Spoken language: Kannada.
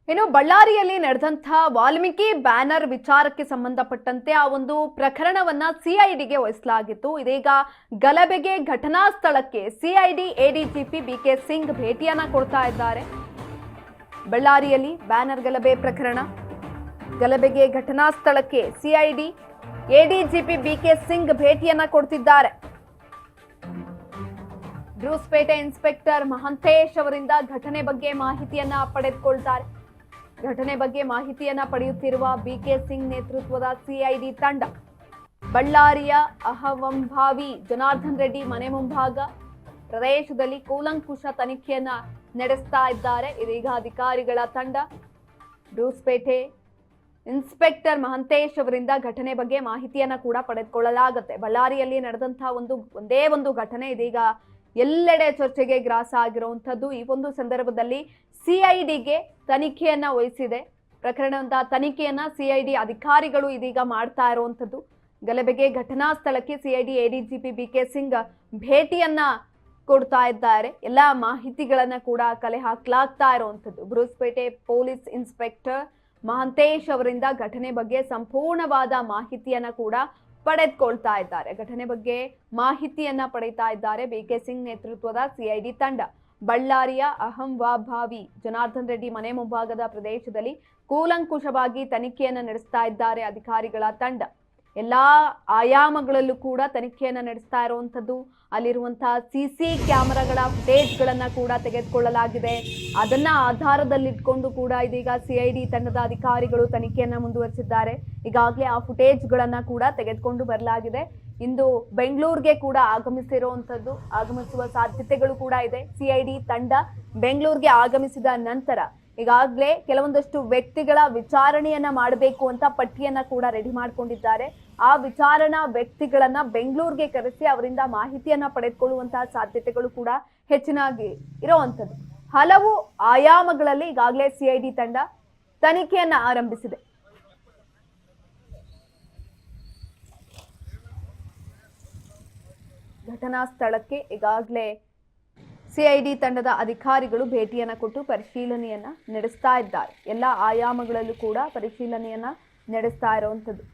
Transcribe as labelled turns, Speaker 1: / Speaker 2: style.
Speaker 1: ಇನ್ನು ಬಳ್ಳಾರಿಯಲ್ಲಿ ನಡೆದಂತಹ ವಾಲ್ಮೀಕಿ ಬ್ಯಾನರ್ ವಿಚಾರಕ್ಕೆ ಸಂಬಂಧಪಟ್ಟಂತೆ ಆ ಒಂದು ಪ್ರಕರಣವನ್ನ ಸಿಐಡಿಗೆ ವಹಿಸಲಾಗಿತ್ತು. ಇದೀಗ ಗಲಭೆಗೆ ಘಟನಾ ಸ್ಥಳಕ್ಕೆ ಸಿಐಡಿ ಎಡಿಜಿಪಿ ಬಿಕೆ ಸಿಂಗ್ ಭೇಟಿಯನ್ನ ಕೊಡ್ತಾ ಇದ್ದಾರೆ. ಬಳ್ಳಾರಿಯಲ್ಲಿ ಬ್ಯಾನರ್ ಗಲಭೆ ಪ್ರಕರಣ, ಗಲಭೆಗೆ ಘಟನಾ ಸ್ಥಳಕ್ಕೆ ಸಿಐಡಿ ಎಡಿಜಿಪಿ ಬಿಕೆ ಸಿಂಗ್ ಭೇಟಿಯನ್ನ ಕೊಡ್ತಿದ್ದಾರೆ. ಬ್ರೂಸ್ಪೇಟೆ ಇನ್ಸ್ಪೆಕ್ಟರ್ ಮಹಂತೇಶ್ ಅವರಿಂದ ಘಟನೆ ಬಗ್ಗೆ ಮಾಹಿತಿಯನ್ನ ಪಡೆದುಕೊಳ್ತಾರೆ. ಘಟನೆ ಬಗ್ಗೆ ಮಾಹಿತಿಯನ್ನ ಪಡೆಯುತ್ತಿರುವ ಬಿಕೆ ಸಿಂಗ್ ನೇತೃತ್ವದ ಸಿಐಡಿ ತಂಡ ಬಳ್ಳಾರಿಯ ಅಹವಂಭಾವಿ ಜನಾರ್ದನ್ ರೆಡ್ಡಿ ಮನೆ ಮುಂಭಾಗ ಪ್ರದೇಶದಲ್ಲಿ ಕೂಲಂಕುಷ ತನಿಖೆಯನ್ನ ನಡೆಸ್ತಾ ಇದ್ದಾರೆ. ಇದೀಗ ಅಧಿಕಾರಿಗಳ ತಂಡ ಬ್ರೂಸ್ಪೇಟೆ ಇನ್ಸ್ಪೆಕ್ಟರ್ ಮಹಂತೇಶ್ ಅವರಿಂದ ಘಟನೆ ಬಗ್ಗೆ ಮಾಹಿತಿಯನ್ನ ಕೂಡ ಪಡೆದುಕೊಳ್ಳಲಾಗುತ್ತೆ. ಬಳ್ಳಾರಿಯಲ್ಲಿ ನಡೆದಂತಹ ಒಂದೇ ಒಂದು ಘಟನೆ ಇದೀಗ ಎಲ್ಲೆಡೆ ಚರ್ಚೆಗೆ ಗ್ರಾಸ ಆಗಿರುವಂಥದ್ದು. ಈ ಒಂದು ಸಂದರ್ಭದಲ್ಲಿ ಸಿಐಡಿಗೆ ತನಿಖೆಯನ್ನ ವಹಿಸಿದೆ. ಪ್ರಕರಣದ ತನಿಖೆಯನ್ನ ಸಿಐಡಿ ಅಧಿಕಾರಿಗಳು ಇದೀಗ ಮಾಡ್ತಾ ಇರುವಂಥದ್ದು. ಗಲಭೆಗೆ ಘಟನಾ ಸ್ಥಳಕ್ಕೆ ಸಿಐಡಿ ಎಡಿಜಿಪಿ ಬಿಕೆ ಸಿಂಗ್ ಭೇಟಿಯನ್ನ ಕೊಡ್ತಾ ಇದ್ದಾರೆ. ಎಲ್ಲ ಮಾಹಿತಿಗಳನ್ನ ಕೂಡ ಕಲೆ ಹಾಕಲಾಗ್ತಾ ಇರುವಂಥದ್ದು. ಬ್ರೂಸ್ಪೇಟೆ ಪೊಲೀಸ್ ಇನ್ಸ್ಪೆಕ್ಟರ್ ಮಹಂತೇಶ್ ಅವರಿಂದ ಘಟನೆ ಬಗ್ಗೆ ಸಂಪೂರ್ಣವಾದ ಮಾಹಿತಿಯನ್ನ ಕೂಡ ಪಡೆದುಕೊಳ್ತಾ ಇದ್ದಾರೆ. ಘಟನೆ ಬಗ್ಗೆ ಮಾಹಿತಿಯನ್ನ ಪಡೆಯುತ್ತಾ ಇದ್ದಾರೆ ಬಿಕೆ ಸಿಂಗ್ ನೇತೃತ್ವದ ಸಿಐಡಿ ತಂಡ. ಬಳ್ಳಾರಿಯ ಅಹಂವಾಭಾವಿ ಜನಾರ್ದನ್ ರೆಡ್ಡಿ ಮನೆ ಮುಂಭಾಗದ ಪ್ರದೇಶದಲ್ಲಿ ಕೂಲಂಕುಷವಾಗಿ ತನಿಖೆಯನ್ನ ನಡೆಸ್ತಾ ಇದ್ದಾರೆ ಅಧಿಕಾರಿಗಳ ತಂಡ. ಎಲ್ಲಾ ಆಯಾಮಗಳಲ್ಲೂ ಕೂಡ ತನಿಖೆಯನ್ನ ನಡೆಸ್ತಾ ಇರುವಂತದ್ದು. ಅಲ್ಲಿರುವಂತಹ ಸಿಸಿ ಕ್ಯಾಮೆರಾಗಳ ಫುಟೇಜ್ಗಳನ್ನ ಕೂಡ ತೆಗೆದುಕೊಳ್ಳಲಾಗಿದೆ. ಅದನ್ನ ಆಧಾರದಲ್ಲಿಟ್ಕೊಂಡು ಕೂಡ ಇದೀಗ ಸಿಐಡಿ ತಂಡದ ಅಧಿಕಾರಿಗಳು ತನಿಖೆಯನ್ನ ಮುಂದುವರಿಸಿದ್ದಾರೆ. ಈಗಾಗಲೇ ಆ ಫುಟೇಜ್ಗಳನ್ನ ಕೂಡ ತೆಗೆದುಕೊಂಡು ಬರಲಾಗಿದೆ. ಇಂದು ಬೆಂಗಳೂರಿಗೆ ಕೂಡ ಆಗಮಿಸುವ ಸಾಧ್ಯತೆಗಳು ಕೂಡ ಇದೆ. ಸಿಐಡಿ ತಂಡ ಬೆಂಗಳೂರಿಗೆ ಆಗಮಿಸಿದ ನಂತರ ಈಗಾಗಲೇ ಕೆಲವೊಂದಷ್ಟು ವ್ಯಕ್ತಿಗಳ ವಿಚಾರಣೆಯನ್ನ ಮಾಡಬೇಕು ಅಂತ ಪಟ್ಟಿಯನ್ನ ಕೂಡ ರೆಡಿ ಮಾಡ್ಕೊಂಡಿದ್ದಾರೆ. ಆ ವಿಚಾರಣಾ ವ್ಯಕ್ತಿಗಳನ್ನ ಬೆಂಗಳೂರಿಗೆ ಕರೆಸಿ ಅವರಿಂದ ಮಾಹಿತಿಯನ್ನ ಪಡೆದುಕೊಳ್ಳುವಂತಹ ಸಾಧ್ಯತೆಗಳು ಕೂಡ ಹೆಚ್ಚಿನಾಗಿ ಇರುವಂತದ್ದು. ಹಲವು ಆಯಾಮಗಳಲ್ಲಿ ಈಗಾಗಲೇ ಸಿಐಡಿ ತಂಡ ತನಿಖೆಯನ್ನ ಆರಂಭಿಸಿದೆ. ಘಟನಾ ಸ್ಥಳಕ್ಕೆ ಈಗಾಗಲೇ ಸಿಐಡಿ ತಂಡದ ಅಧಿಕಾರಿಗಳು ಭೇಟಿಯನ್ನ ಕೊಟ್ಟು ಪರಿಶೀಲನೆಯನ್ನ ನಡೆಸ್ತಾ ಇದ್ದಾರೆ. ಎಲ್ಲ ಆಯಾಮಗಳಲ್ಲೂ ಕೂಡ ಪರಿಶೀಲನೆಯನ್ನ ನಡೆಸ್ತಾ ಇರುವಂತದ್ದು.